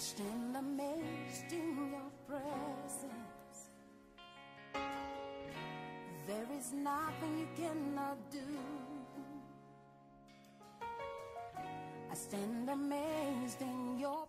stand amazed in your presence. There is nothing you cannot do. I stand amazed in your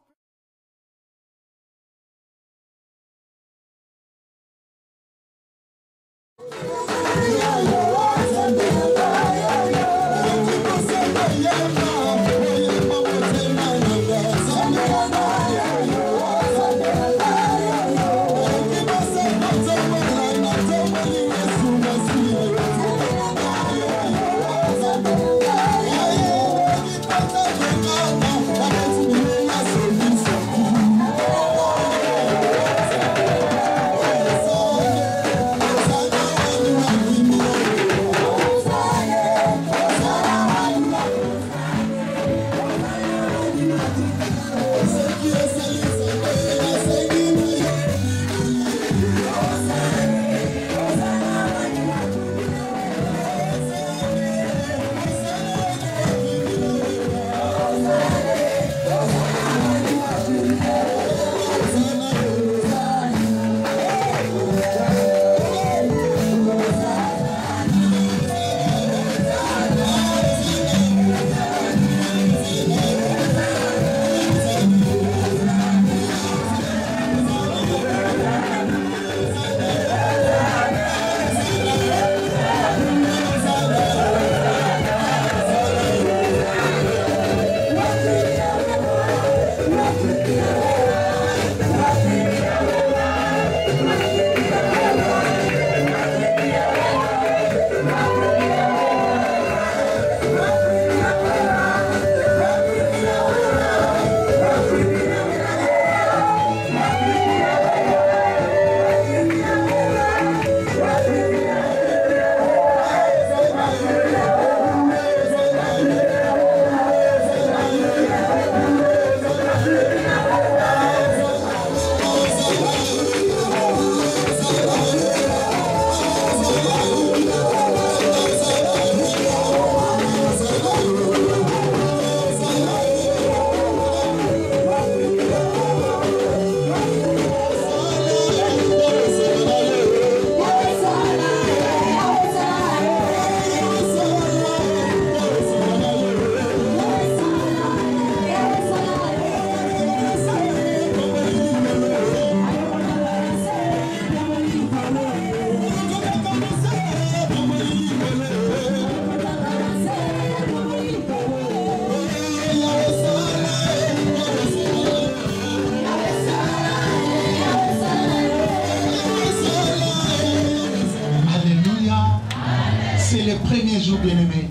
bien-aimés.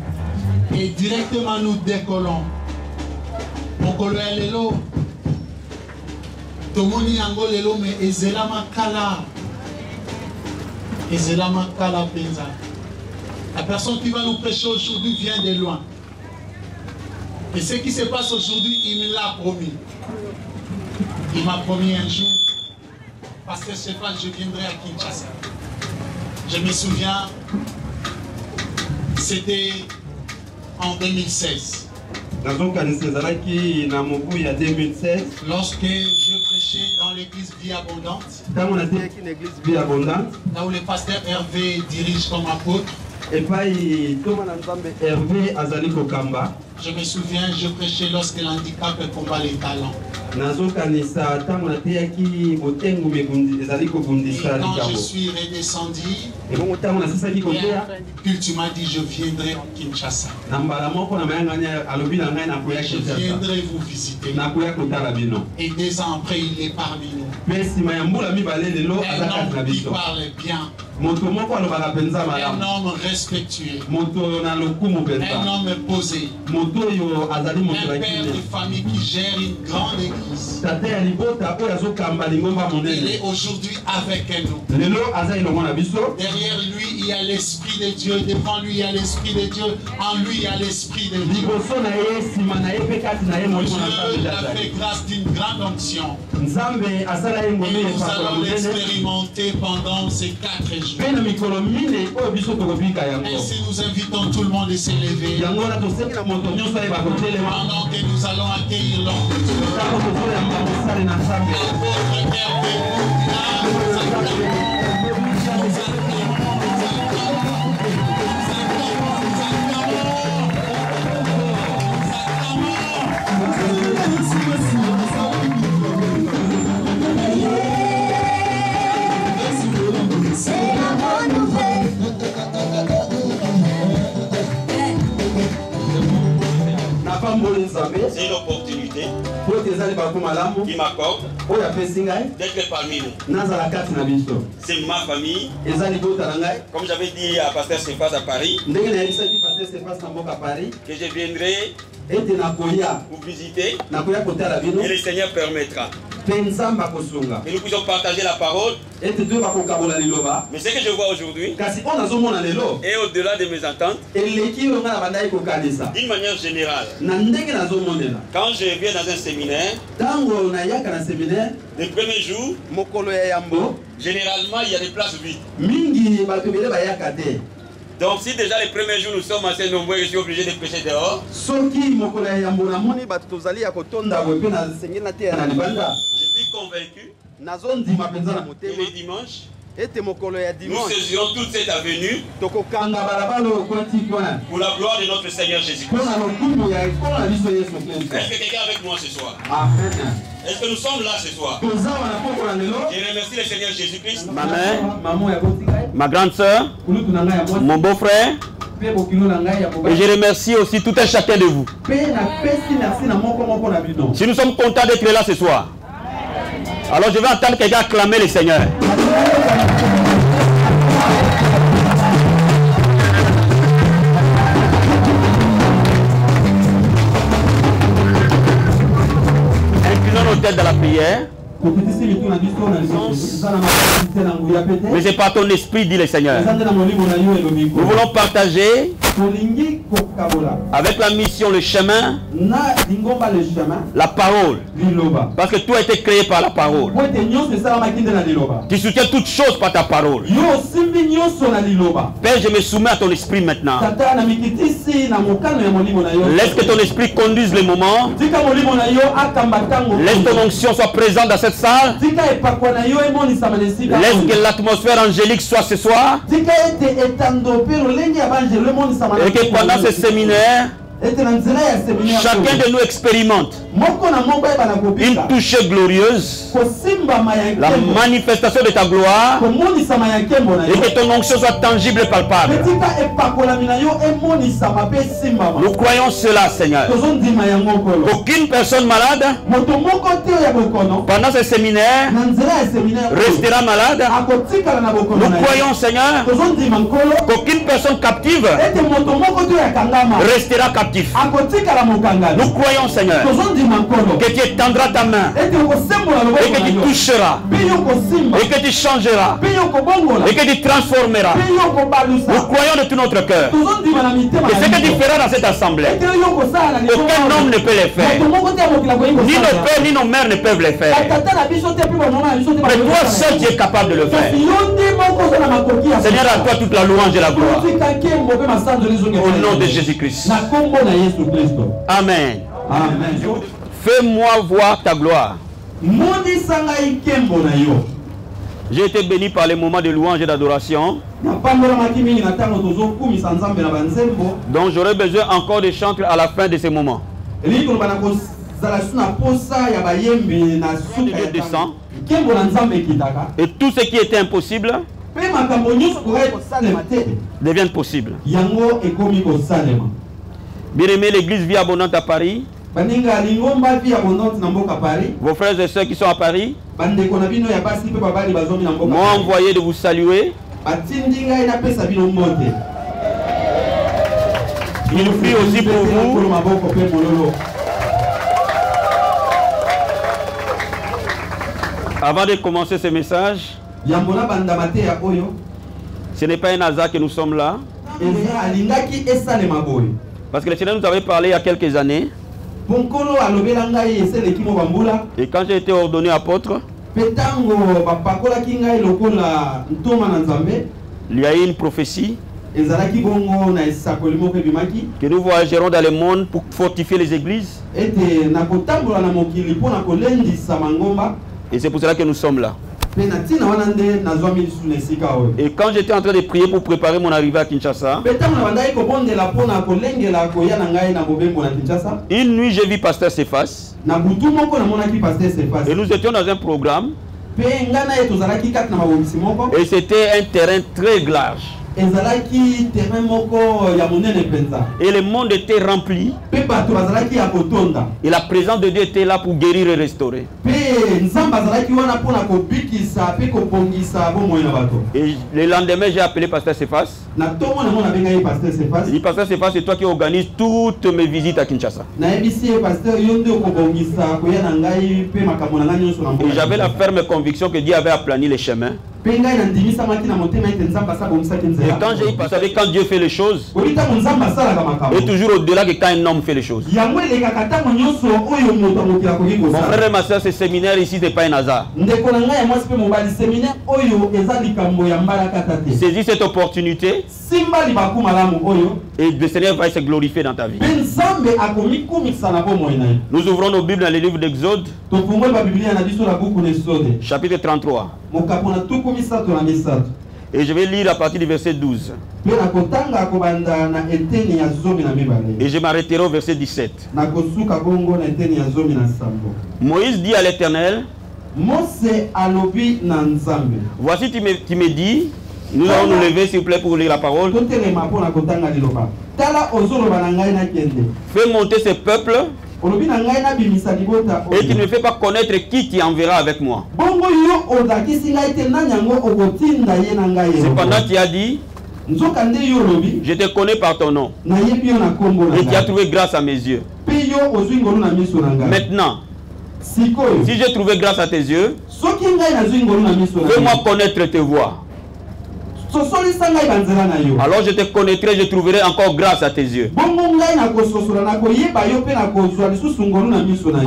Et directement nous décollons. Mokolo ya lelo. Tomoni yango lelo mais ezelama kala. Ezelama kala penza. La personne qui va nous prêcher aujourd'hui vient de loin. Et ce qui se passe aujourd'hui, il me l'a promis. Il m'a promis un jour, Pasteur Stéphane, je viendrai à Kinshasa. Je me souviens, c'était en 2016. Lorsque je prêchais dans l'église Vie Abondante, là où le pasteur Hervé dirige comme apôtre, je me souviens, je prêchais lorsque l'handicap combat les talents. Et quand je suis redescendu, puis tu m'as dit je viendrai en Kinshasa. Je viendrai vous visiter. Et 2 ans après, il est parmi nous. Un homme qui parle bien. Un homme respectueux. Un homme posé. Un père de famille qui gère une grande église. Il est aujourd'hui avec nous. Derrière lui, il y a l'Esprit de Dieu. Devant lui, il y a l'Esprit de Dieu. En lui, il y a l'Esprit de Dieu. Dieu a fait grâce d'une grande onction. Et nous allons l'expérimenter pendant ces 4 jours. jours. Et si nous invitons tout le monde à s'élever, pendant que nous allons accueillir l'homme de Dieu, c'est une opportunité qui m'accorde d'être parmi nous. C'est ma famille. Comme j'avais dit à Pasteur Stéphane à Paris, que je viendrai vous visiter et le Seigneur permettra que nous puissions partager la parole. Mais ce que je vois aujourd'hui, et au-delà de mes attentes, d'une manière générale, quand je viens dans un séminaire, les premiers jours, généralement il y a des places vides. Donc si déjà les premiers jours nous sommes assez nombreux, je suis obligé de prêcher dehors. Je suis convaincu que les dimanches, nous saisirons toute cette avenue pour la gloire de notre Seigneur Jésus-Christ. Est-ce que quelqu'un est avec moi ce soir? Est-ce que nous sommes là ce soir? Je remercie le Seigneur Jésus-Christ, ma mère, ma grande soeur, mon beau-frère. Et je remercie aussi tout un chacun de vous. Si nous sommes contents d'être là ce soir, alors je vais entendre quelqu'un acclamer le Seigneur. Inclinons nos têtes dans la prière. Mais c'est par ton esprit, dit le Seigneur. Nous voulons partager avec la mission, le chemin, la parole. Parce que tout a été créé par la parole. Tu soutiens toutes choses par ta parole. Père, je me soumets à ton esprit maintenant. Laisse que ton esprit conduise les moments. Laisse ton onction soit présente dans cette salle. Laisse que l'atmosphère angélique soit ce soir. Et que pendant ce séminaire, chacun de nous expérimente une touche glorieuse, la manifestation de ta gloire, et que ton onction soit tangible et palpable. Nous croyons cela, Seigneur. Aucune personne malade pendant ce séminaire restera malade. Nous croyons, Seigneur, qu'aucune personne captive restera captif. Nous croyons, Seigneur, que tu étendras ta main et que tu toucheras et que tu changeras et que tu transformeras. Nous croyons de tout notre cœur que ce que tu feras dans cette assemblée, aucun homme ne peut le faire. Ni nos pères ni nos mères ne peuvent le faire. Mais toi seul, tu es capable de le faire. Seigneur, à toi toute la louange et la gloire. Au nom de Jésus-Christ. Amen. Amen. Fais-moi voir ta gloire. J'ai été béni par les moments de louange et d'adoration. Donc j'aurai besoin encore de chanter à la fin de ces moments. Dieu descend. Et tout ce qui était impossible devient possible. Bien-aimé, l'église Vie Abondante à Paris. Vos frères et sœurs qui sont à Paris m'ont envoyé de vous saluer. Il prie aussi pour vous. Avant de commencer ce message, ce n'est pas un hasard que nous sommes là. Parce que le Seigneur nous avait parlé il y a quelques années. Et quand j'ai été ordonné apôtre, Il y a eu une prophétie que nous voyagerons dans le monde pour fortifier les églises. Et c'est pour cela que nous sommes là. Et quand j'étais en train de prier pour préparer mon arrivée à Kinshasa, une nuit j'ai vu Pasteur Cephas. Et nous étions dans un programme. Et c'était un terrain très large. Et le monde était rempli. Et la présence de Dieu était là pour guérir et restaurer. Et le lendemain, j'ai appelé Pasteur Cephas. Il dit, Pasteur Cephas, c'est toi qui organise toutes mes visites à Kinshasa. Et j'avais la ferme conviction que Dieu avait aplani les chemins. Et quand j'ai dit, vous savez, quand Dieu fait les choses, et toujours au-delà que quand un homme fait les choses. Mon frère et ma soeur, ce séminaire ici n'est pas un hasard. Saisis cette opportunité et le Seigneur va se glorifier dans ta vie. Nous ouvrons nos Bibles dans le livre d'Exode, chapitre 33. Et je vais lire à partir du verset 12. Et je m'arrêterai au verset 17. Moïse dit à l'Éternel, voici tu me dis, nous allons nous lever s'il vous plaît pour lire la parole. Fais monter ce peuple. Et tu ne me fais pas connaître qui tu enverras avec moi. Cependant tu as dit, je te connais par ton nom. Et tu as trouvé grâce à mes yeux. Maintenant, si j'ai trouvé grâce à tes yeux, fais-moi connaître tes voies. Alors je te connaîtrai, je trouverai encore grâce à tes yeux.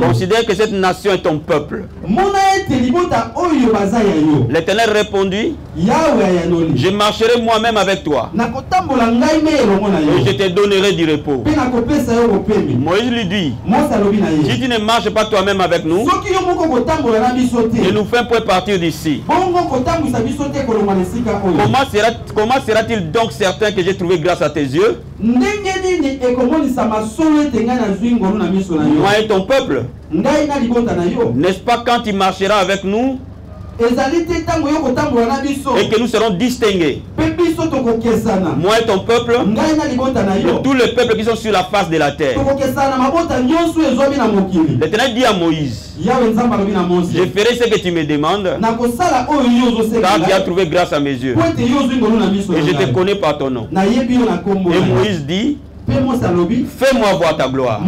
Considère que cette nation est ton peuple. L'Éternel répondit, je marcherai moi-même avec toi. Et je te donnerai du repos. Moïse lui dit, si tu ne marches pas toi-même avec nous, et nous fais point partir d'ici. Comment sera-t-il donc certain que j'ai trouvé grâce à tes yeux? Moi et ton peuple. N'est-ce pas quand il marchera avec nous et que nous serons distingués, moi et ton peuple, de tous les peuples qui sont sur la face de la terre? L'Éternel dit à Moïse, je ferai ce que tu me demandes, car tu as trouvé grâce à mes yeux, et je te connais par ton nom. Et Moïse dit, fais-moi voir ta gloire.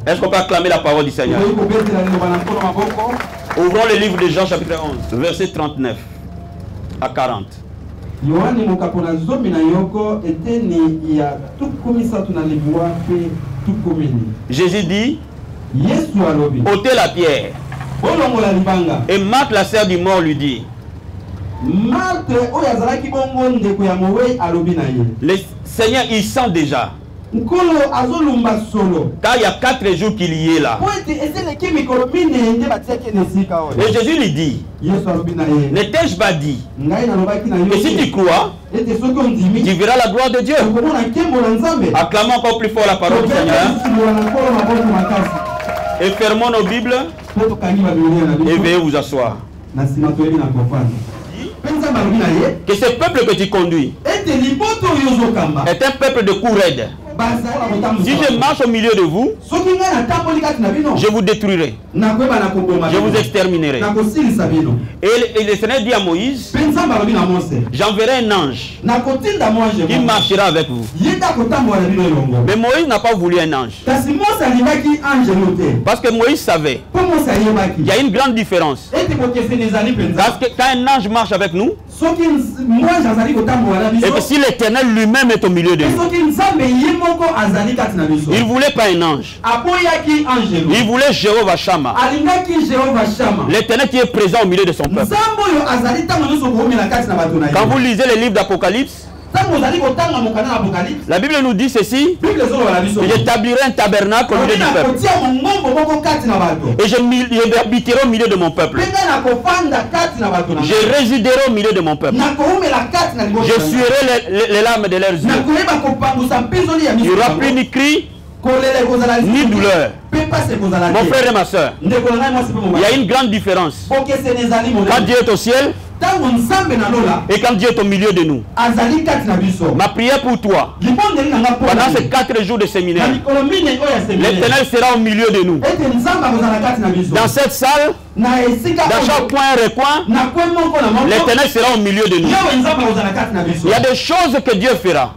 Est-ce qu'on peut acclamer la parole du Seigneur? Ouvrons le livre de Jean chapitre 11, verset 39 à 40. Jésus dit, ôtez la pierre. Et Marthe, la sœur du mort, lui dit, le Seigneur, il sent déjà. Car il y a 4 jours qu'il y est là. Et Jésus lui dit, ne t'ai-je pas dit que si tu crois, tu verras la gloire de Dieu? Acclamons encore plus fort la parole du Seigneur. Et fermons nos Bibles et veuillez vous asseoir. Que ce peuple que tu conduis est un peuple de cou raide. Si je marche au milieu de vous, je vous détruirai. Je vous exterminerai. Et le Seigneur dit à Moïse, j'enverrai un ange qui marchera avec vous. Mais Moïse n'a pas voulu un ange. Parce que Moïse savait qu'il y a une grande différence. Parce que quand un ange marche avec nous, Et que si l'Éternel lui-même est au milieu de nous, il ne voulait pas un ange. Il voulait Jéhovah Shammah. L'Éternel qui est présent au milieu de son peuple. Quand vous lisez les livres d'Apocalypse, la Bible nous dit ceci: j'établirai un tabernacle au milieu du peuple et je habiterai au milieu de mon peuple. Je résiderai au milieu de mon peuple. Je suirai les larmes de leurs yeux. Il n'y aura plus ni cri ni douleur. Mon frère et ma soeur, il y a une grande différence quand Dieu est au ciel et quand Dieu est au milieu de nous. Ma prière pour toi, pendant ces 4 jours de séminaire, l'Éternel sera au milieu de nous. Dans cette salle, dans chaque coin et recoin, l'Éternel sera au milieu de nous. Il y a des choses que Dieu fera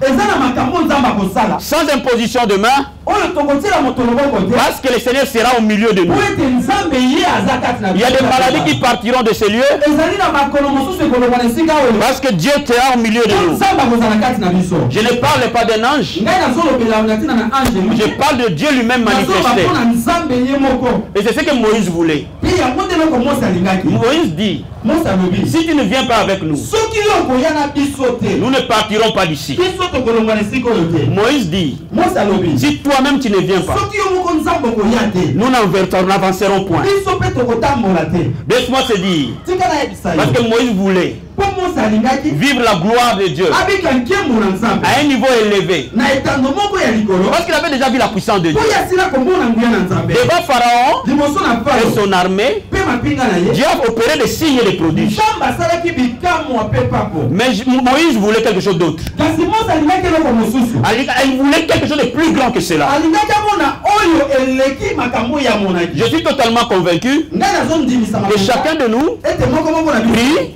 sans imposition de main, parce que le Seigneur sera au milieu de nous. Il y a des maladies qui partiront de ces lieux parce que Dieu sera au milieu de nous. Je ne parle pas d'un ange, je parle de Dieu lui-même manifesté. Et c'est ce que Moïse voulait. Moïse dit: si tu ne viens pas avec nous, nous ne partirons pas d'ici. Moïse dit: si toi-même tu ne viens pas, nous n'avancerons point. Laisse-moi te dire, parce que Moïse voulait vivre la gloire de Dieu à un niveau élevé, parce qu'il avait déjà vu la puissance de Dieu devant Pharaon et son armée. Dieu a opéré des signes et des prodiges, mais Moïse voulait quelque chose d'autre. Il voulait quelque chose de plus grand que cela. Je suis totalement convaincu que chacun de nous prie.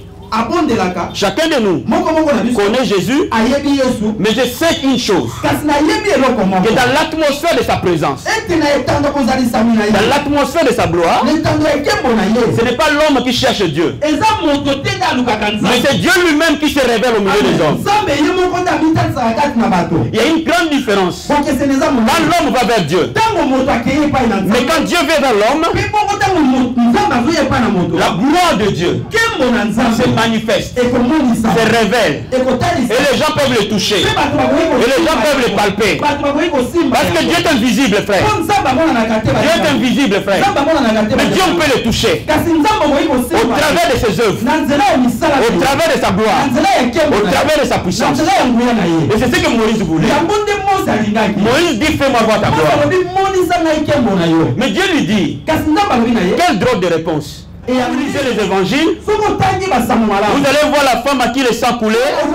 Chacun de nous connaît Jésus, mais je sais une chose, que dans l'atmosphère de sa présence, dans l'atmosphère de sa gloire, ce n'est pas l'homme qui cherche Dieu, mais c'est Dieu lui-même qui se révèle au milieu des hommes. Il y a une grande différence quand l'homme va vers Dieu, mais quand Dieu vient vers l'homme, la gloire de Dieu se manifeste, se révèle, et les gens peuvent le toucher, et les gens peuvent le palper, parce que Dieu est invisible, frère. Dieu est invisible, frère, mais Dieu peut le toucher au travers de ses œuvres, au travers de sa gloire, au travers de sa puissance. Et c'est ce que Moïse voulait. Moïse dit: fais-moi voir ta gloire. Mais Dieu lui dit: quelle drôle de réponse. Et vous lisez les évangiles, vous allez voir la femme à qui le sang coulait, et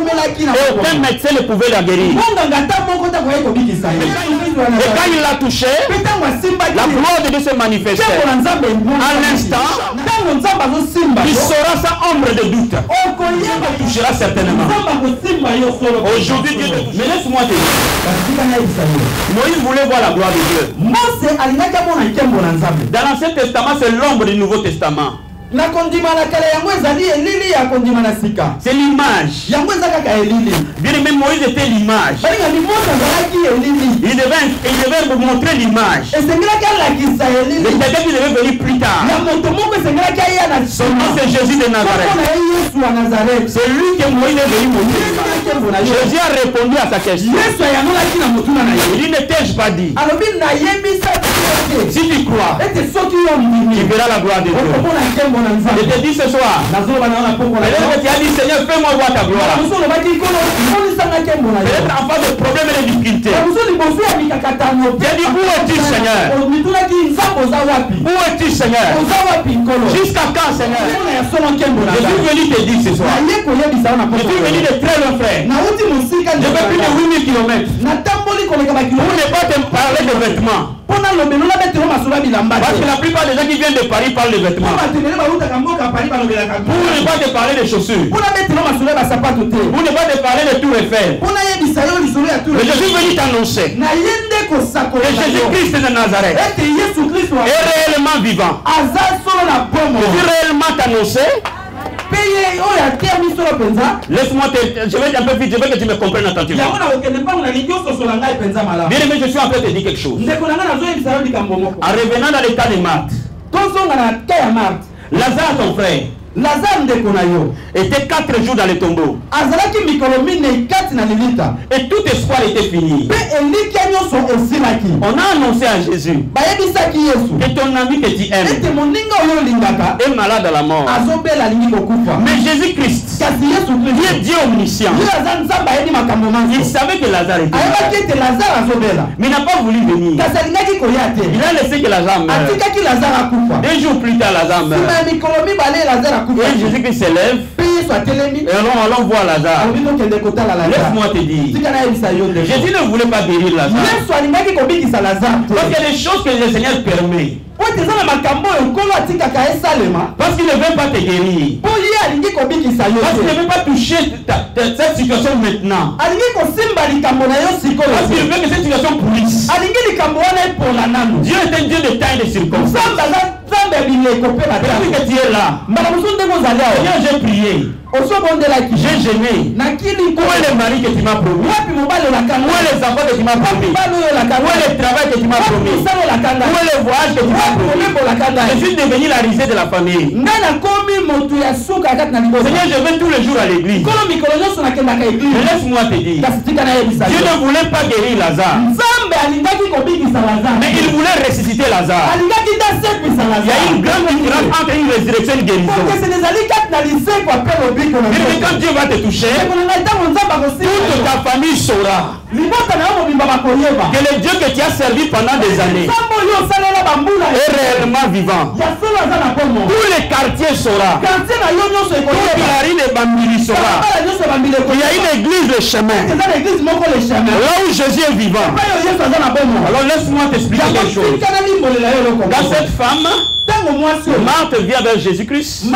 aucun médecin ne pouvait la guérir. Et quand il l'a touché, la gloire de Dieu se manifestait. À l'instant, il saura sans ombre de doute. Dieu le touchera certainement. Aujourd'hui, Dieu te touche. Mais laisse-moi te dire, Moïse voulait voir la gloire de Dieu. Dans l'Ancien Testament, c'est l'ombre du Nouveau Testament. C'est l'image. Bien aimé, Moïse était l'image. Il devait vous montrer l'image. Mais quelqu'un qui devait venir plus tard. Son nom, c'est Jésus de Nazareth. C'est lui que Moïse est venu montrer. Jésus a répondu à sa question. Il ne t'ai-je pas dit? Si tu crois, tu verras la gloire de Dieu. Je te dis ce soir, tu as dit: Seigneur, fais-moi voir ta gloire. Peut-être en face de problèmes et de difficultés. Tu as dit: où es-tu, Seigneur? Où es-tu, Seigneur? Jusqu'à quand, Seigneur? Je suis venu te dire ce soir. Je suis venu de très loin, frère. Je vais plus de 8000 km. Pour ne pas te parler de vêtements. Parce que la plupart des gens qui viennent de Paris parlent de vêtements. Pour ne pas te parler de chaussures. Pour ne pas te parler de tout Eiffel. Mais je suis venu t'annoncer que Jésus-Christ de Nazareth est réellement vivant. Je suis réellement t'annoncer Laisse-moi je vais un peu vite, je veux que tu me comprennes attentivement. Bien aimé, je suis en train de te dire quelque chose. En revenant dans l'état de Marthe, Lazare, ton frère, était 4 jours dans le tombeau. Et tout espoir était fini. On a annoncé à Jésus que ton ami que tu aimes est malade à la mort. Mais Jésus-Christ, qui est Dieu omniscient, il savait que Lazare était malade. Mais il n'a pas voulu venir. Il a laissé que Lazare meure. 2 jours plus tard, Lazare meurt. Et Jésus-Christ s'élève. Et allons voir Lazare. Laisse-moi te dire. Jésus ne voulait pas guérir Lazare. Parce qu'il y a des choses que le Seigneur permet. Parce qu'il ne veut pas te guérir. Parce qu'il ne veut pas toucher cette situation maintenant. Parce qu'il veut que cette situation pourrisse. Dieu est un Dieu de temps et de circonstances. Depuis que tu es là, Seigneur, j'ai prié. J'ai gêné. Où est le mari que tu m'as promis? Où est les enfants que tu m'as promis? Où est le travail que tu m'as promis? Où est le voyage que tu m'as promis? Je suis devenu la risée de la famille. Seigneur, je vais tous les jours à l'église. Laisse-moi te dire, Dieu ne voulait pas guérir Lazare, mais il voulait ressusciter Lazare. Il y a une grande différence entre une résurrection et une guérison. Et quand Dieu va te toucher, toute ta famille saura que le Dieu que tu as servi pendant des années est réellement vivant. Tous les quartiers saura, toute la rue de Bambili saura, il y a une église le chemin, là où Jésus est vivant. Alors laisse-moi t'expliquer quelque chose. Dans cette femme, Marthe vient vers Jésus-Christ.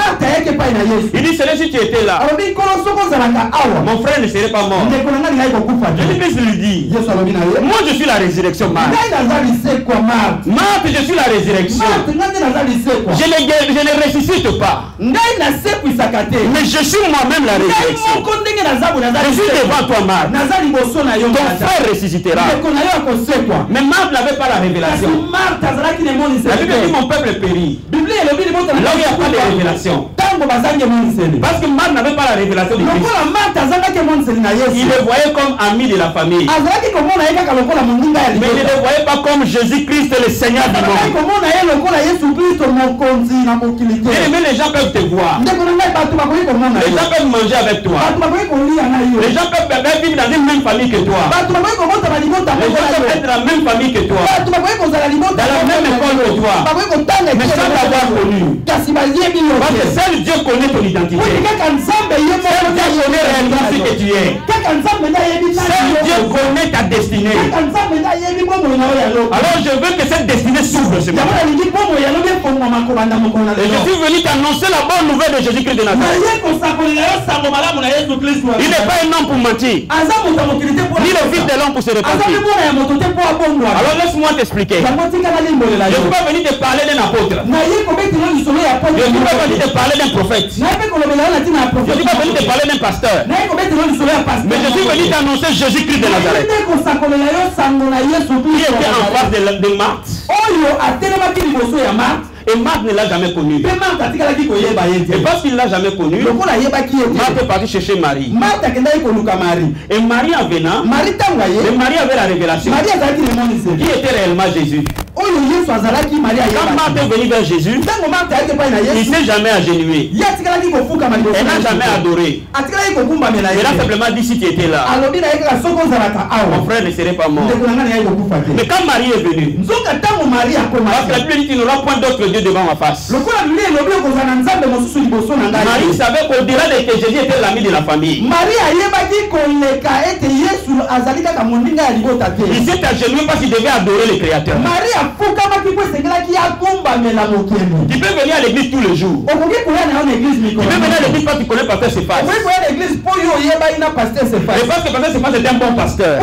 Il dit, Seigneur, si tu étais là, mon frère ne serait pas mort. Jésus-Christ lui dit, moi je suis la résurrection, Marthe. Marthe, je suis la résurrection. Je ne ressuscite pas, mais je suis moi-même la résurrection. Je suis devant toi, Marthe. Ton frère ressuscitera. Mais Marthe n'avait pas la révélation. La Bible dit, mon peuple périt. Là où il n'y a pas de révélation. Parce que Marthe n'avait pas la révélation de Christ. Il le voyait comme ami de la famille. Mais il ne le voyait pas comme Jésus-Christ le Seigneur du monde. Mais les gens peuvent te voir. Les gens peuvent manger avec toi. Les gens peuvent vivre dans une même famille que toi. Les gens peuvent être dans la même famille que toi. Dans la même école que toi. Mais sans t'avoir connu. Parce que seul Dieu connaît ton identité. Seul Dieu connaît réellement ce que tu es. Seul Dieu connaît ta destinée. Alors je veux que cette destinée s'ouvre ce matin. Et je suis venu t'annoncer la bonne nouvelle de Jésus-Christ de Nazareth. Il n'est pas un homme pour mentir, ni le fils de l'homme pour se repentir. Alors laisse-moi t'expliquer. Je ne suis pas venu te parler d'un apôtre. Je ne suis pas venu te parler d'un prophète. Je ne suis pas venu te parler d'un pasteur. Mais je suis venu t'annoncer Jésus-Christ de Nazareth, qui était en face de Marthe. Et Marthe ne l'a jamais connu. Et parce qu'il ne l'a jamais connu, Marthe est parti chercher Marie. Et Marie en venant, Marie avait la révélation. Qui était réellement Jésus? Quand Marthe est venue vers Jésus, il ne s'est jamais agenouillé. Elle n'a jamais adoré. Elle a simplement dit, si tu étais là, mon frère ne serait pas mort. Mais quand Marie est venue, parce que la Bible dit qu'il n'aura point d'autre Dieu devant ma face. Marie savait qu'au-delà de que Jésus était l'ami de la famille, il s'est agenouillé parce qu'il devait adorer le Créateur. Tu peux venir à l'église tous les jours. Tu peux venir à l'église parce que tu connais Pasteur Cephas. Tu peux venir à l'église parce que pasteur Cephas était un bon pasteur.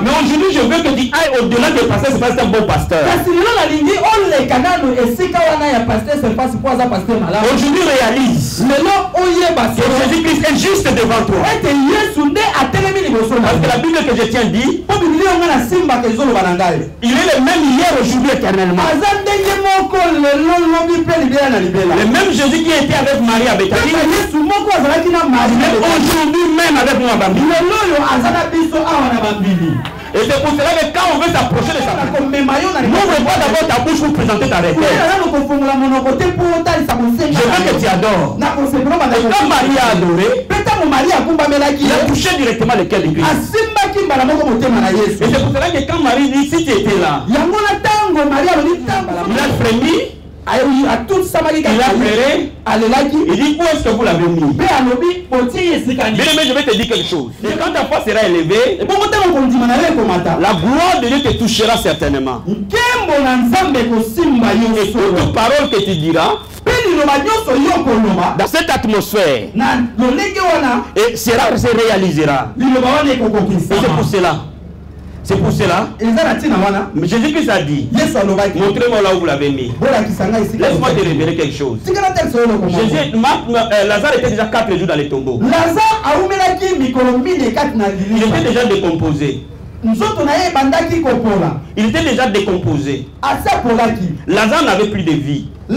Mais aujourd'hui, je veux que tu ailles au-delà de pasteur Cephas est un bon pasteur. Aujourd'hui, réalise que Jésus-Christ est juste devant toi. Parce que la Bible que je tiens dit, il est le même hier, aujourd'hui, éternellement. Le même Jésus qui était avec Marie à Bethanie, aujourd'hui même avec nous à Bambili. Et c'est pour cela que quand on veut s'approcher de sa personne, n'ouvre pas d'abord ta bouche pour présenter ta requête. Je veux que tu adores. Et quand Marie a adoré, il a touché directement le cœur de Christ. Et c'est pour cela que quand Marie dit, si tu étais là, il a frémi. Il a pleuré. Il dit, où est-ce que vous l'avez mis? Bien aimé, je vais te dire quelque chose. Et quand ta foi sera élevée, la gloire de Dieu te touchera certainement. Et toute parole que tu diras dans cette atmosphère et se réalisera. Et c'est pour cela. C'est pour cela. Mais Jésus-Christ a dit, montrez-moi là où vous l'avez mis. Laisse-moi te révéler quelque chose. Lazare était déjà 4 jours dans les tombeaux. Il était déjà décomposé. Il était déjà décomposé. Lazare n'avait plus de vie. Et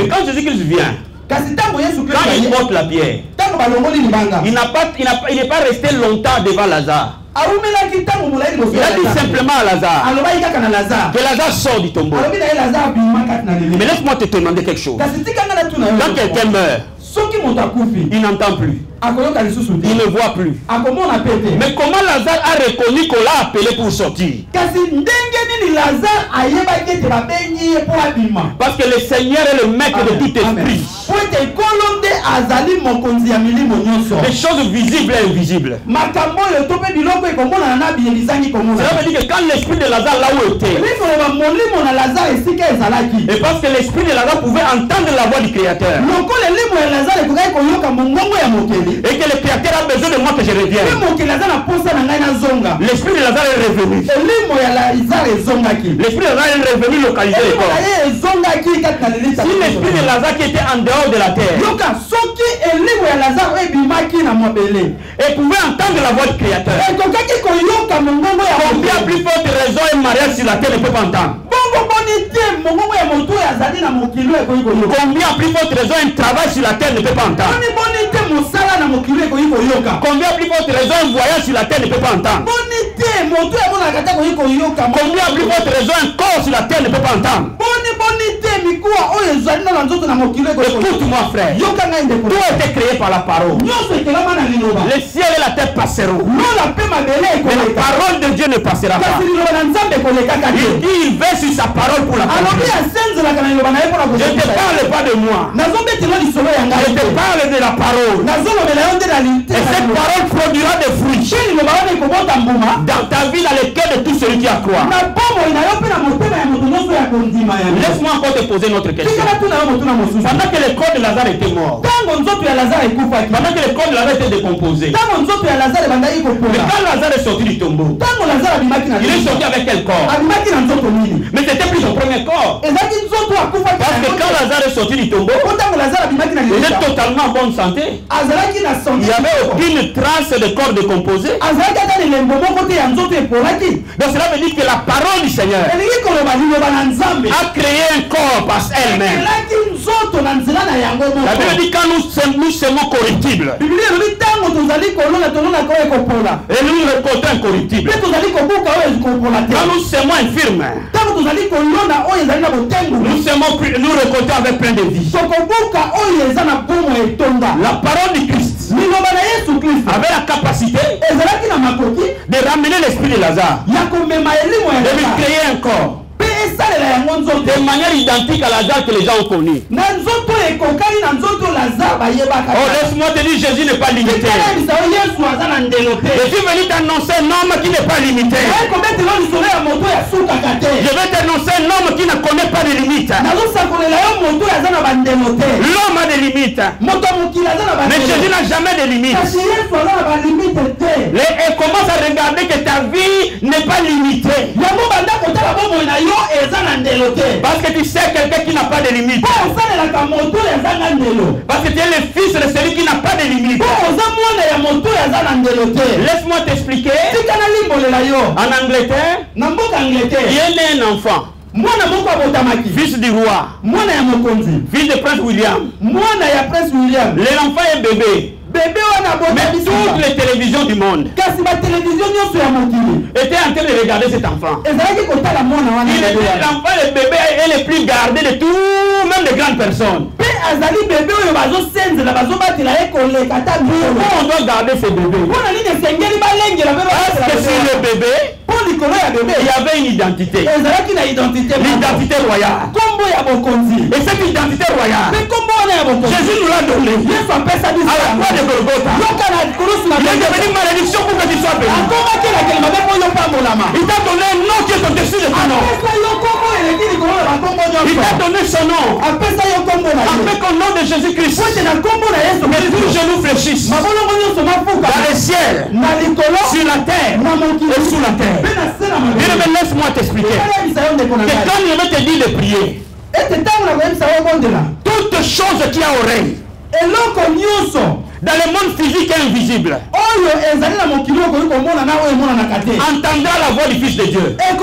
quand Jésus-Christ vient, quand il porte la pierre, il n'est pas resté longtemps devant Lazare. Il a dit simplement à Lazare que Lazare sort du tombeau. Mais laisse-moi te demander quelque chose. Quand quelqu'un meurt, il n'entend plus. Il ne voit plus. Mais comment Lazare a reconnu qu'on l'a appelé pour sortir? Parce que le Seigneur est le maître de tout esprit. Des choses visibles et invisibles. Cela veut dire que quand l'esprit de Lazare là où était, et parce que l'esprit de Lazare pouvait entendre la voix du Créateur, et que le Créateur a besoin de moi que je revienne, l'esprit de Lazare est revenu. L'esprit de Lazare est revenu localiser le corps. Si l'esprit de Lazare qui était en dehors de la terre et pouvait entendre la voix du Créateur, combien plus forte raison un mariage sur la terre ne peut pas entendre? Combien plus forte raison un travail sur la terre ne peut pas entendre? Combien plus forte raison un voyage sur la terre ne peut pas entendre? Combien plus forte raison un corps sur la terre ne peut pas entendre? Écoute-moi frère, tout a été créé par la parole. Le ciel et la terre passeront, mais la parole de Dieu ne passera pas. Il dit il veut sur sa parole pour la parole. Je ne te parle pas de moi, je te parle de la parole. Et cette parole produira des fruits dans ta vie, dans le cœur de tout celui qui a croit. Laisse-moi encore te poser une autre question. Pendant que le corps de Lazare était mort, pendant que le corps de Lazare était décomposé, mais quand Lazare est sorti du tombeau, il est sorti avec quel corps? Mais c'était plus son premier corps. Parce que quand Lazare est sorti du tombeau, il est totalement en bonne santé. Il n'y avait aucune trace de corps décomposé. Donc cela veut dire que la parole du Seigneur a créé un corps par elle-même. La Bible dit quand nous sommes corruptibles et nous récoltons incorruptibles. Quand nous sommes infirmes, nous récoltons avec plein de vie. La parole du Christ avait la capacité de ramener l'esprit de Lazare, de lui créer un corps. Et de manière identique à Lazare que les gens ont connu. Oh, laisse-moi te dire, Jésus n'est pas limité. Je suis venu t'annoncer un homme qui n'est pas limité. Je vais t'annoncer un homme qui ne connaît pas de limites. L'homme a des limites. Mais Jésus n'a jamais de limites. Et commence à regarder que ta vie n'est pas limitée. Parce que tu sais quelqu'un qui n'a pas de limites. Parce que tu es le fils de celui qui n'a pas de limites. Laisse-moi t'expliquer. En Angleterre, il y a né un enfant. Fils du roi. Fils de Prince William. L'enfant est bébé. Mais toutes les télévisions du monde étaient en train de regarder cet enfant. Il était l'enfant, le bébé est le plus gardé de tout, même de grandes personnes. Pourquoi on doit garder ce bébé? Parce que sur le bébé, il y avait une identité. L'identité royale. Et cette identité royale, Jésus nous l'a donné. À la croix de Golgotha. Il est devenu malédiction pour que tu sois béni. Il t'a donné un nom qui est au-dessus de ton nom. Il t'a donné son nom. Après qu'au nom de Jésus-Christ, que tous les genoux fléchissent. Dans le ciel, sur la terre et sous la terre. Mais laisse-moi t'expliquer. Que quand je vais te dire de prier, toute chose qui a oreille, dans le monde physique et invisible, entendra la voix du Fils de Dieu. Et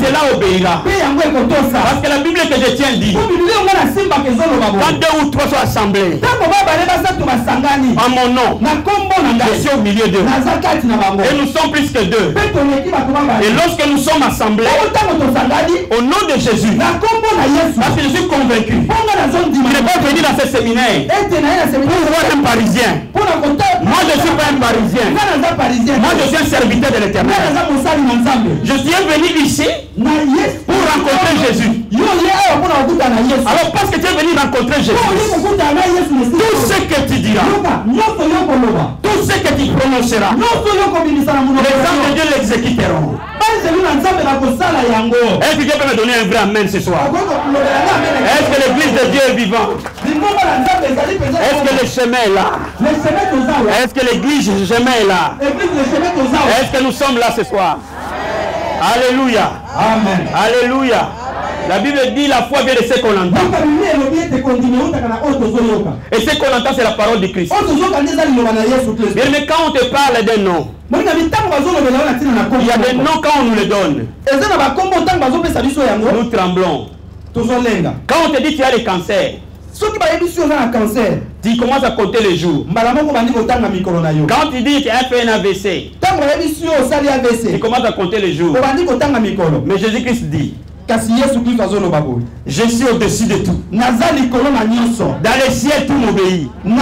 cela obéira. Parce que la Bible que je tiens dit, quand deux ou trois sont assemblés en mon nom, je suis au milieu d'eux. Et nous sommes plus que deux. Et lorsque nous sommes assemblés au nom de Jésus, parce que je suis convaincu, je ne vais pas venir dans ce séminaire pour voir un Parisien. Moi je ne suis pas un Parisien. Moi je suis un serviteur de l'Éternel. Je suis venu ici pour rencontrer Jésus. Alors parce que tu es venu rencontrer Jésus, tout ce que tu diras, tout ce que tu prononceras, les anges de Dieu l'exécuteront. Est-ce que Dieu peut me donner un vrai amen ce soir? Est-ce que l'église de Dieu est vivante? Est-ce que le chemin est là? Est-ce que l'église du chemin est là? Est-ce que nous sommes là ce soir? Alléluia. Amen. Alléluia. La Bible dit la foi vient de ce qu'on entend. Et ce qu'on entend, c'est la parole de Christ. Mais quand on te parle d'un nom, il y a des noms quand on nous les donne, nous tremblons. Quand on te dit que tu as le cancer, tu commences à compter les jours. Quand tu dis que tu as fait un AVC, tu commences à compter les jours. Mais Jésus-Christ dit, je suis au-dessus de tout. Dans le ciel, tout m'obéit. Sur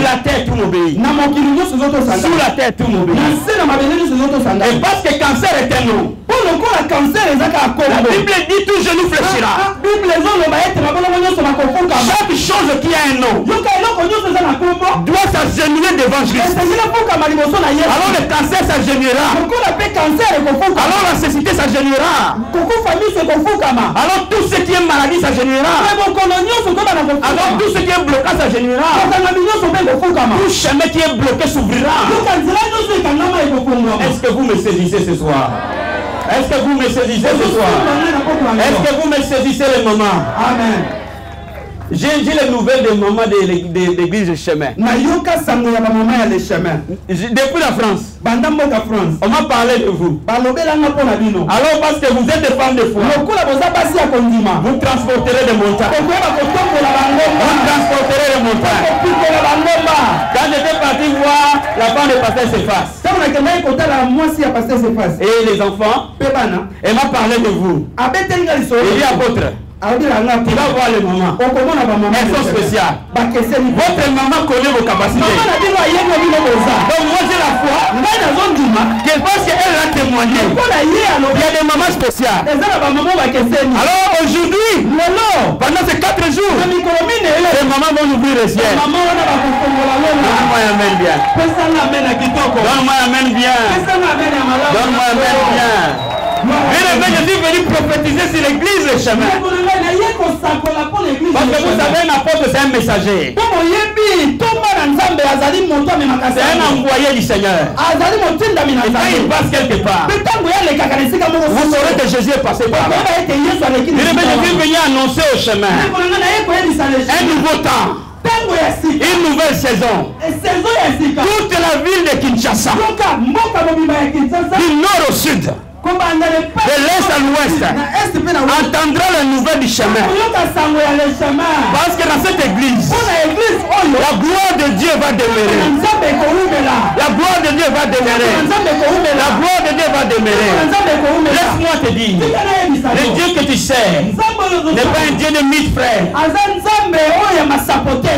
la terre, tout m'obéit. Sous la terre, tout m'obéit. Et parce que cancer est un nom, la Bible dit tout genou fléchira. Chaque chose qui a un nom doit s'agenouiller devant Christ. Alors le cancer s'agenouillera. Alors la cécité s'agenouillera. Alors tout ce qui est maladie s'agenouillera. Alors tout ce qui est blocage s'agenouillera. Tout chemin qui est bloqué s'ouvrira. Est-ce que vous me saisissez ce soir? Est-ce que vous me saisissez ce soir? Est-ce que vous me saisissez le moment? Amen. J'ai dit les nouvelles des mamans de l'église de chemin. Depuis la France, on m'a parlé de vous. Alors parce que vous êtes des femmes de foi, vous transporterez des montagnes. Vous transporterez des montagnes. Quand j'étais parti voir la femme de pasteur Céphas et les enfants, elle m'a parlé de vous. Il dit apôtre, Tu vas voir les mamans. Elles sont spéciales. Votre maman connaît vos capacités. Donc moi j'ai la foi. Je pense qu'elle a témoigné. Il y a des mamans spéciales. Alors aujourd'hui, pendant ces 4 jours, les mamans vont ouvrir les ciels. Donne-moi un amen bien. Donne-moi un amen bien. Donne-moi un amen bien. Je suis venu prophétiser sur l'église le chemin. Parce que vous savez, un apôtre, c'est un messager. C'est un envoyé du Seigneur. Et quand il passe quelque part, vous saurez que Jésus est passé par là. Je suis venu annoncer au chemin un nouveau temps. Une nouvelle saison. Toute la ville de Kinshasa, du nord au sud, de l'est à l'ouest, entendra la nouvelle du chemin. Parce que dans cette église, la gloire de Dieu va demeurer. La gloire de Dieu va demeurer. La gloire de Dieu va demeurer. Laisse-moi te dire, le Dieu que tu sers n'est pas un Dieu de mythe, frère.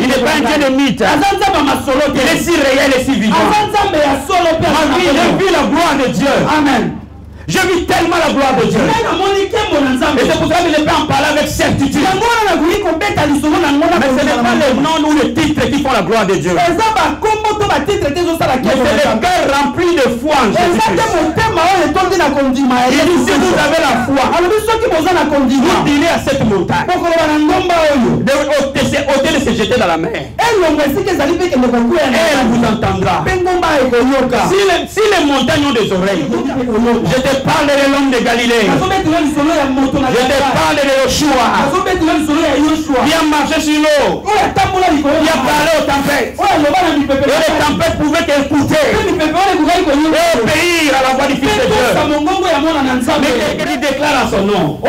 Il n'est pas un Dieu de mythe. Il est si réel et si vivant. J'ai vu la gloire de Dieu. Amen. Je vis tellement la gloire de Dieu. Et c'est pour ça que je peux en parler avec certitude. Mais ce n'est pas les noms ou les titres qui font la gloire de Dieu. Mais c'est le cœur rempli de foi en Jésus-Christ. Et si vous avez la foi, vous direz à cette montagne ôtez de se jeter dans la mer. Elle vous entendra. Si les montagnes ont des oreilles, je te parle de l'homme de Galilée. Je te parle de Yoshua. Il a marché sur l'eau. Il a parlé aux tempêtes. Et les tempêtes pouvaient t'écouter et obéir à la voix du Fils de Dieu. Mais quelqu'un qui déclare à son nom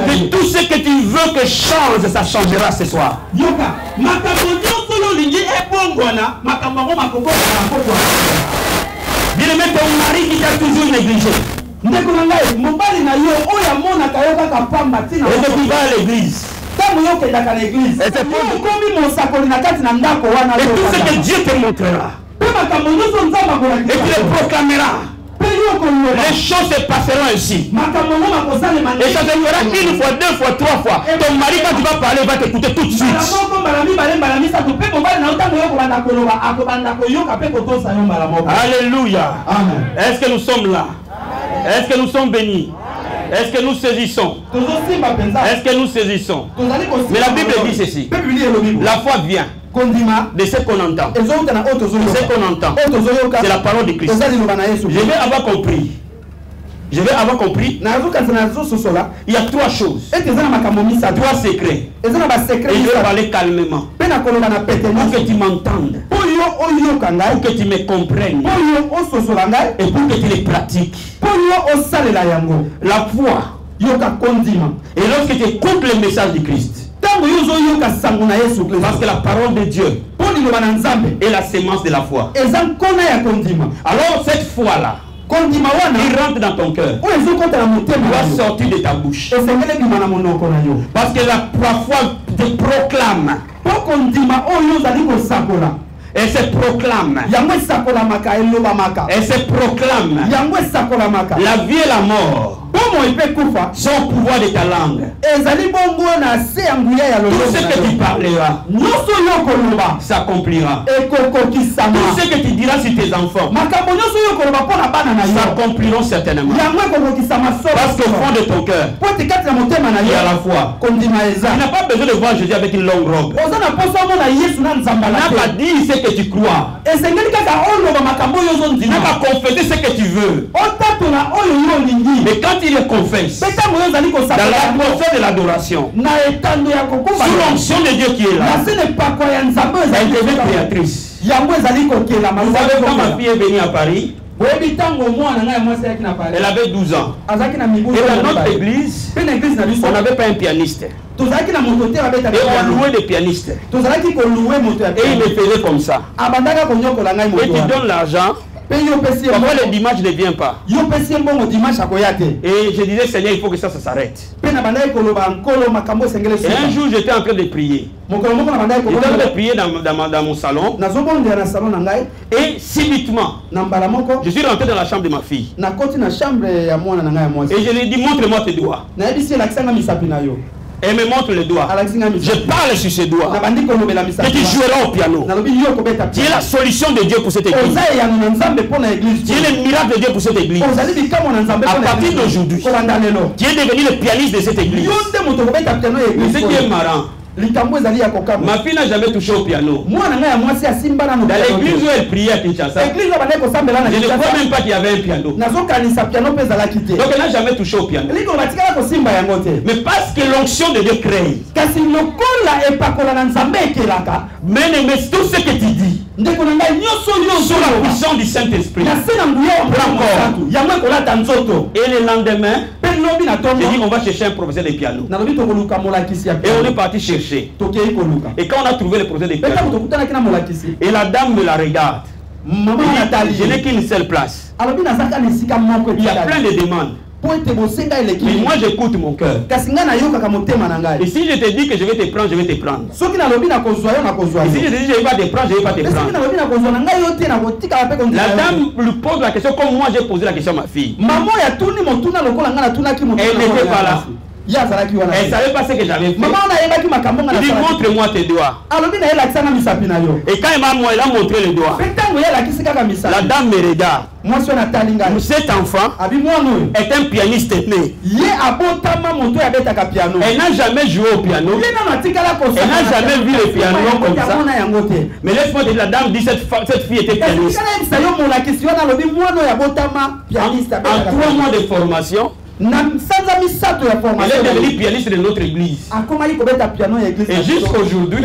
que tout ce que tu veux que change, ça changera ce soir. Bien-aimé, ton mari qui t'a toujours négligé. Et que tu vas à l'église. Et c'est pour et tout ce que Dieu te montrera. Et tu le proclameras. Les choses se passeront ainsi. Et ça se fera une fois, 2 fois, 3 fois. Ton mari, quand tu vas parler, va t'écouter tout de suite. Alléluia. Est-ce que nous sommes là? Est-ce que nous sommes bénis? Est-ce que nous saisissons? Est-ce que nous saisissons? Mais la Bible dit ceci. La foi vient de ce qu'on entend. Ce qu'on entend, c'est la parole de Christ. Je vais avoir compris. Il y a 3 choses. 3 secrets. Et je vais parler calmement. Pour que tu m'entendes. Pour que tu me comprennes. Et pour que tu les pratiques. La foi. Et lorsque tu écoutes le message du Christ. Parce que la parole de Dieu est la sémence de la foi. Alors cette foi-là, il rentre dans ton cœur. Il doit sortir de ta bouche. Parce que la foi te proclame. Elle se proclame. Elle se proclame. La vie et la mort sont au pouvoir de ta langue. Tout ce que tu parleras s'accomplira. Tout ce que tu diras sur tes enfants s'accompliront certainement. Parce qu'au fond de ton cœur, il y a la foi. Tu n'as pas besoin de voir Jésus avec une longue robe. Il n'a pas dit ce que tu crois. Il n'a pas confessé ce que tu veux. Mais quand il le confesse, dans l'atmosphère de l'adoration, sous l'onction de Dieu qui est là, elle devient créatrice. Vous savez quand ma fille est venue à Paris, elle avait 12 ans. Et dans notre église, on n'avait pas un pianiste. Et on louait des pianistes. Et il me faisait comme ça. Et tu donnes l'argent. Pourquoi le dimanche ne vient pas? Et je disais, Seigneur, il faut que ça s'arrête. Et un jour, j'étais en train de prier. J'étais en train de prier dans mon salon. Et subitement, je suis rentré dans la chambre de ma fille. Et je lui ai dit, montre-moi tes doigts. Elle me montre le doigt. Je parle sur ses doigts. Que tu joueras au piano. Tu es la solution de Dieu pour cette église. Tu es le miracle de Dieu pour cette église. À partir d'aujourd'hui, tu es devenu le pianiste de cette église. Ce qui est marrant, ma fille n'a jamais touché au piano. Dans l'église où elle priait à Kinshasa, je ne crois même pas qu'il y avait un piano. Donc elle n'a jamais touché au piano. Mais parce que l'onction de Dieu crée. Mais tout ce que tu dis, sous la puissance du Saint-Esprit. Et le lendemain, j'ai dit on va chercher un professeur de piano. Et on est parti chercher. Et quand on a trouvé le professeur de piano, et la dame me la regarde. Je n'ai qu'une seule place. Il y a plein de demandes. Mais moi j'écoute mon cœur. Et si je te dis que je vais te prendre, je vais te prendre. Et si je te dis que je ne vais pas te prendre, je ne vais pas te prendre. La dame lui pose la question comme moi j'ai posé la question à ma fille. Elle n'était pas là. Elle ne savait pas ce que j'avais fait. Il dit montre-moi tes doigts. Et quand elle m'a montré les doigts, la dame me regarde. Cet enfant est un pianiste né. Elle n'a jamais joué au piano. Elle n'a jamais vu le piano comme ça. Mais laisse-moi te dire, la dame dit cette fille était pianiste. En 3 mois de formation, elle est devenue pianiste de notre église. Et jusqu'aujourd'hui,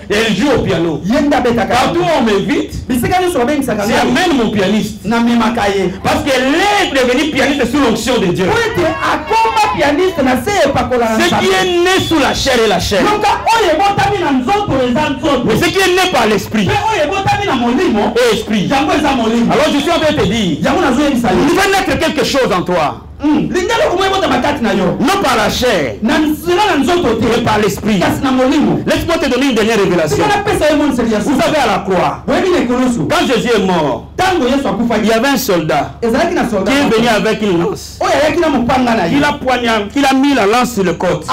elle joue au piano. Partout où on m'invite, j'amène mon pianiste. Parce qu'elle est devenue pianiste sous l'onction de Dieu. Ce qui est né sous la chair et la chair. Mais ce qui est né par l'esprit et esprit. Alors je suis en train de te dire, il va naître quelque chose en toi. Non par la chair, mais par l'esprit. Laisse-moi te donner une dernière révélation. Vous savez à la croix, quand Jésus est mort, il y avait un soldat qui est venu avec une lance. Il a mis la lance sur le côte.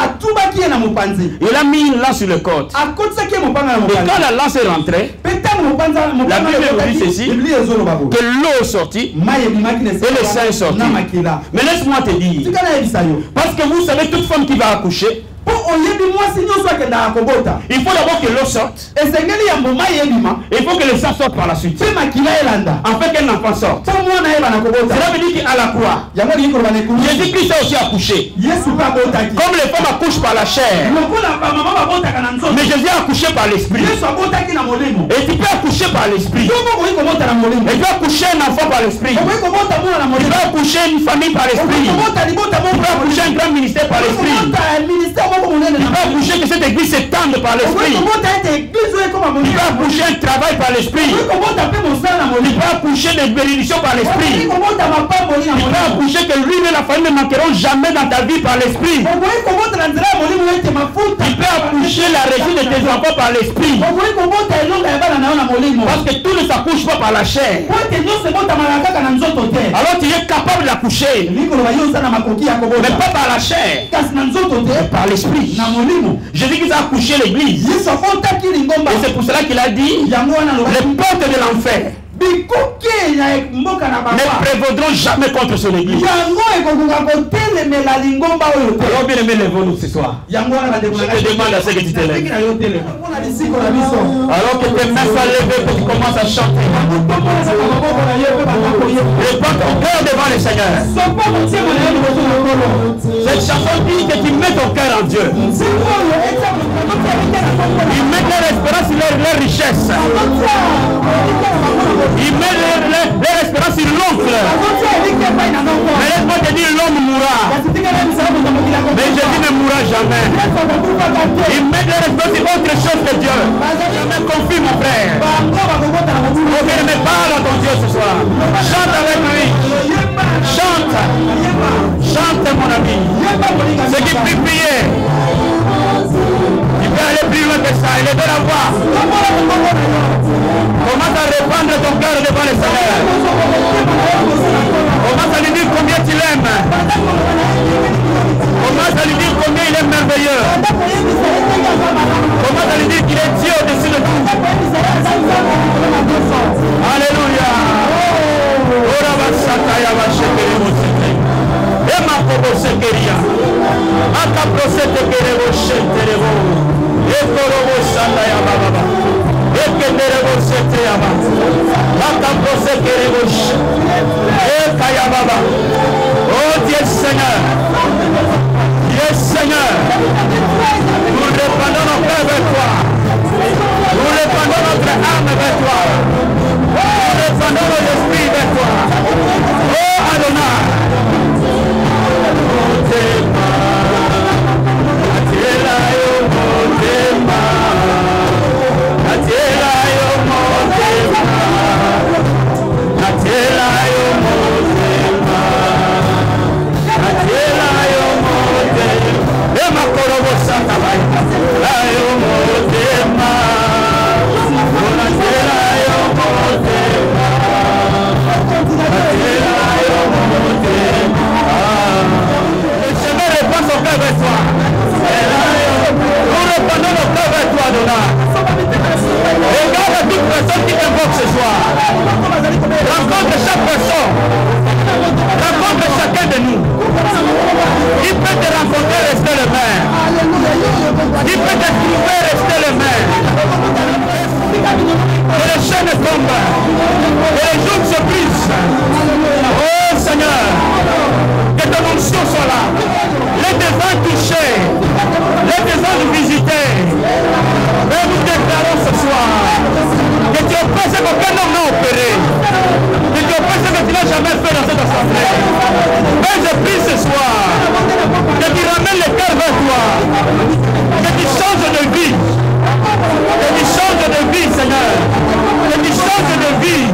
Il a mis une lance sur le côte. Et quand la lance est rentrée, la Bible dit ceci, que l'eau est sortie et le sang est sorti. Mais laisse-moi te dire, parce que vous savez, toute femme qui va accoucher, il faut d'abord que l'eau sorte. Il faut que le sang sorte par la suite. Afin qu'un enfant sorte. Cela veut dire qu'à la croix, Jésus-Christ a aussi accouché. Comme les femmes accouchent par la chair, mais Jésus a accouché par l'esprit. Et tu peux accoucher par l'esprit. Et tu peux accoucher un enfant par l'esprit. Tu peux accoucher une famille par l'esprit. Tu peux accoucher un grand ministère par l'esprit. Il va bouger que cette église s'étende par l'esprit. Il va bouger un travail par l'esprit. Il va bouger des bénédictions par l'esprit. Il va bouger que lui et la famille ne manqueront jamais dans ta vie par l'esprit. Il peut accoucher la réussite de tes enfants par l'esprit. Parce que tout ne s'accouche pas par la chair. Alors tu es capable d'accoucher, mais pas par la chair, mais par l'esprit. Jésus qui a accouché l'église. Et c'est pour cela qu'il a dit, les portes de l'enfer ne prévaudront jamais contre son église. Alors bien aimé, lève-nous ce soir. Je te demande à ce que tu te lèves. Alors que tes mains soient levées, que tu commences à chanter. Réponds ton cœur devant le Seigneur. Cette chanson dit que tu mets ton cœur en Dieu. Ils mettent leur espérance sur leur richesse. Ils mettent leur espérance sur l'oncle. Mais laisse-moi te dire, l'homme mourra. Mais Jésus ne mourra jamais. Ils mettent leur espérance sur autre chose que Dieu. Jamais confie mon frère. Ok, mais parle à ton Dieu ce soir. soir. Chante avec lui. Chante. Chante mon ami. Ceux qui peuvent prier. Tu peux aller plus loin que ça. Il est de la voix. Commence à répandre ton cœur devant le Seigneur. Commence à lui dire combien tu l'aimes. Commence à lui dire combien il est merveilleux. Commence à lui dire qu'il est Dieu au-dessus de tout. Alléluia. Oh Dieu Seigneur, Dieu Seigneur, nous répandons nos cœurs vers toi, nous répandons notre âme vers toi, nous répandons nos esprits vers toi. Oh Adonai, regarde toute personne qui t'invoque ce soir. Rencontre chaque personne. Rencontre chacun de nous. Il peut te rencontrer, rester le même. Il peut te trouver, rester le même. Que les chaînes tombent. Que les jours se brisent. Oh Seigneur, que ton onction soit là. Les devants touchés. Les devants visités. Et nous déclarons ce soir que tu opères ce qu'aucun homme n'a opéré. Que tu opères ce que tu n'as jamais fait dans cette assemblée. Et je prie ce soir que tu ramènes les cœurs vers toi. Que tu changes de vie. Que tu changes de vie, Seigneur. Que tu changes de vie.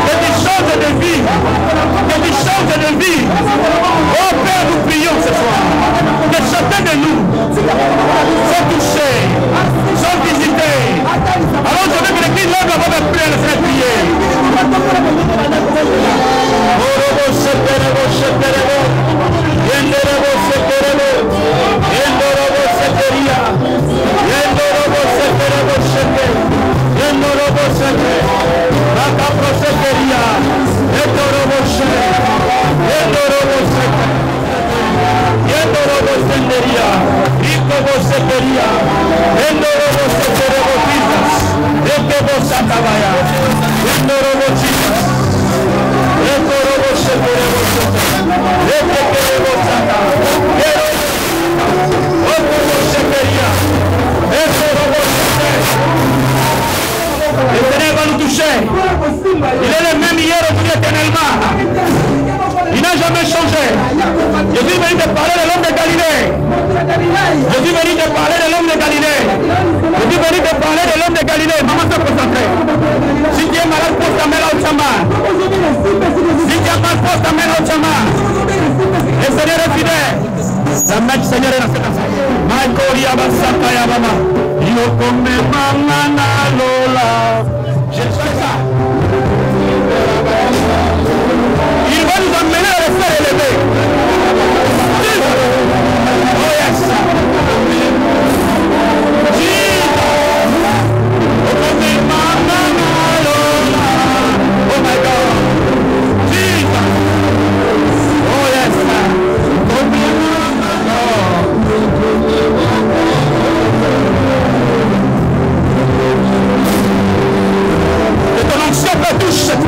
Que tu changes de vie. Que tu changes de vie. Oh Père, nous prions ce soir. Que chacun de nous soit touché, soit visité. Alors je veux que l'église lève la voix de prière et se prier. Le Seigneur va nous toucher. Il est le même hier, aujourd'hui, éternellement. Il n'a jamais changé. Je suis venu te parler de l'homme de Galilée. Je suis venu te parler de l'homme de Galilée. Je suis venu te parler de l'homme de Galilée. Maman, se concentrer. Si tu es malade, pose ta main là au chaman. Si tu es malade, pose ta main là au chaman. Le Seigneur est fidèle. La main du Seigneur est dans cette affaire. Je fais ça. Il va nous amener à le faire élever. Oh yes. Oh my God. Jesus. Oh yes. Et ton onction peut toucher.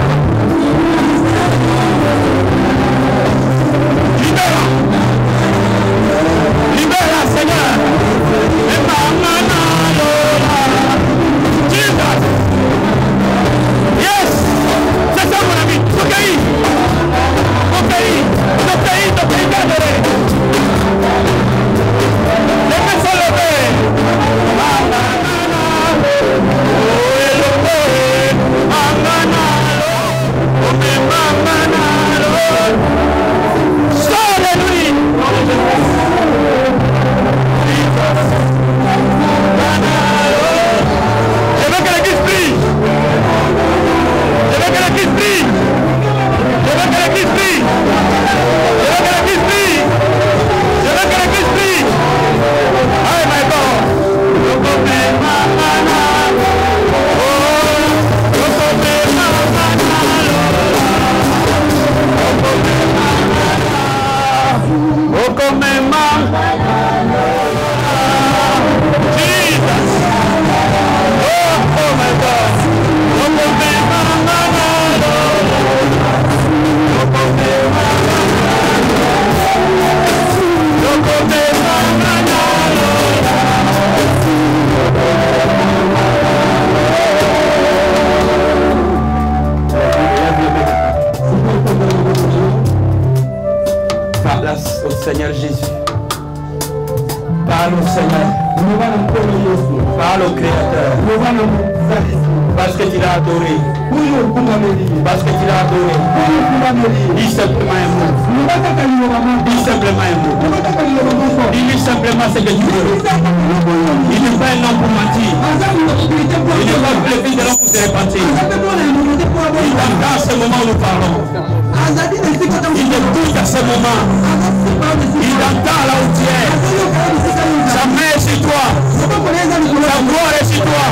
Libère, Seigneur. Jesus. Yes. C'est ça mon ami. Ton pays. Gardez. Les mains sont levées. Oh, Seigneur Jésus. Parle au Seigneur. Parle au Créateur. Parce que tu l'as adoré. Parce que tu l'as adoré. Dis simplement un mot. Dis simplement un mot. Dis-lui simplement ce que tu veux. Il n'est pas un homme pour mentir. Il n'est pas le fils de l'homme pour se repentir. Il t'entend à ce moment où nous parlons. Il t'écoute à ce moment. Il t'entend là où tu es. Sa main est sur toi. Sa gloire est sur toi.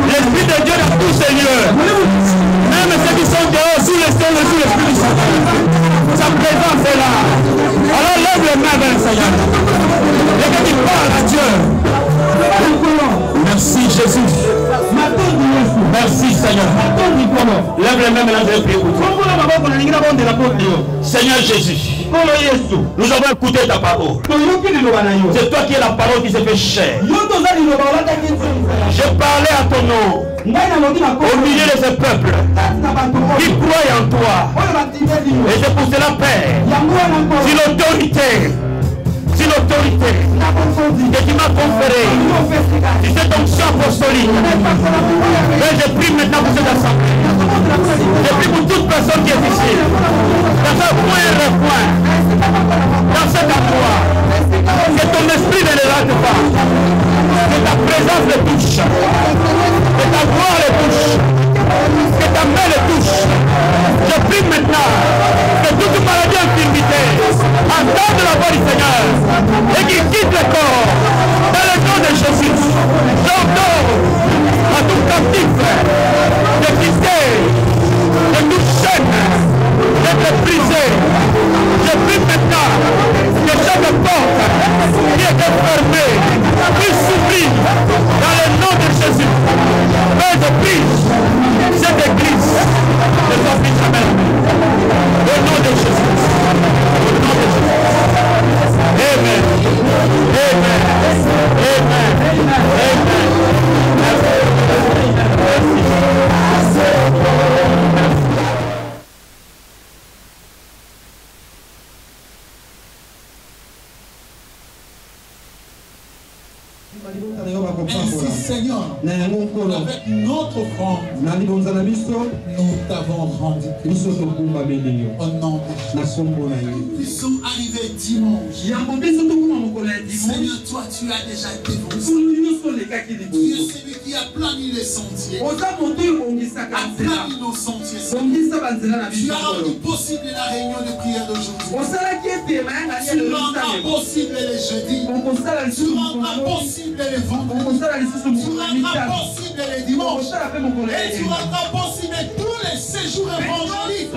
L'Esprit de Dieu dans tous ces lieux. Même ceux qui sont dehors, sous le ciel et sous l'Esprit du Seigneur. Sa présence est là. Alors lève les mains vers le Seigneur. Et que tu parles à Dieu. Merci Jésus. Merci Seigneur. Lève les mains maintenant, je vais prier pour toi. Seigneur Jésus. Nous avons écouté ta parole. C'est toi qui es la parole qui s'est fait chair. Je parlais à ton nom au milieu de ce peuple qui croient en toi. Et c'est pour cela, Père, si l'autorité que tu m'as conférée, si cette onction apostolique, mais je prie maintenant pour cette assemblée. Je prie pour toute personne qui est ici, dans un coin et recoin, dans cet endroit, que ton esprit ne les rate pas, que ta présence les touche, que ta voix les touche, que ta main les touche. Je prie maintenant que toute maladie infirmité entende la voix du Seigneur et qu'il quitte le corps dans le nom de Jésus. J'ordonne à tout captif de quitter, de toute chaîne, d'être brisé. Je prie maintenant que chaque porte qui est fermée puisse s'ouvrir dans le nom de Jésus. Père, je prie cette église ne soit plus jamais. Au nom de Jésus. Au nom de Jésus. Amen. Amen. Amen. Amen. Ainsi, Seigneur, avec notre offrande, nous t'avons rendu au nom de Jésus. Nous sommes arrivés dimanche. Seigneur, toi, tu as déjà dévancé. Tu es celui qui a plané les sentiers. A plané nos sentiers. Tu as rendu possible la réunion de prière d'aujourd'hui. Tu rendras possible les jeudis. Tu rendras possible les vendredis. Tu rendras possible les dimanches. Et tu rendras possible tous les séjours évangéliques.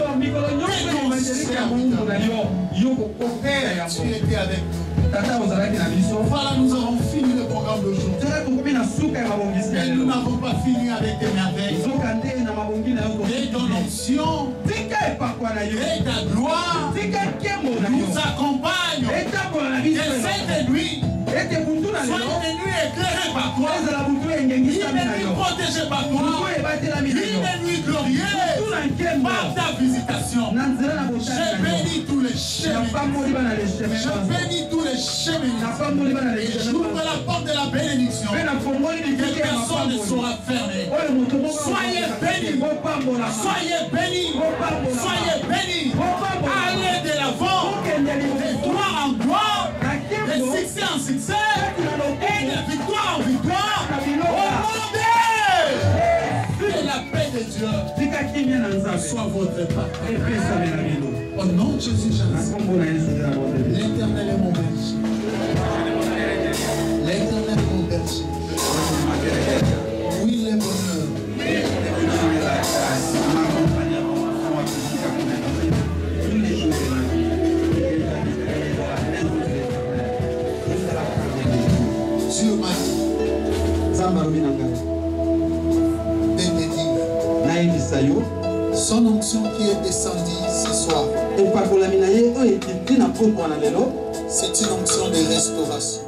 Père, tu étais avec nous. Voilà, nous avons fini le programme d'aujourd'hui. Et nous n'avons pas fini avec des merveilles. Et ton onction, et ta gloire nous accompagne. Et cette nuit, sois une nuit éclairée par toi. Il ne nous protégé par toi. Une nuit glorieuse par ta visitation. Je bénis tous les chemins. Je bénis tous les chemins. Et j'ouvre la porte de la bénédiction. Que personne ne sera fermé. Soyez bénis. Soyez bénis. Soyez bénis. Allez de l'avant. De gloire en gloire. De succès en succès. Et de victoire en victoire. Que la paix de Dieu soit votre part. Au nom de Jésus, l'Éternel est mon berger. L'Éternel est mon berger. Oui, le bonheur. Dieu m'a dit de te dire son onction qui est descendue ce soir. C'est une onction de restauration.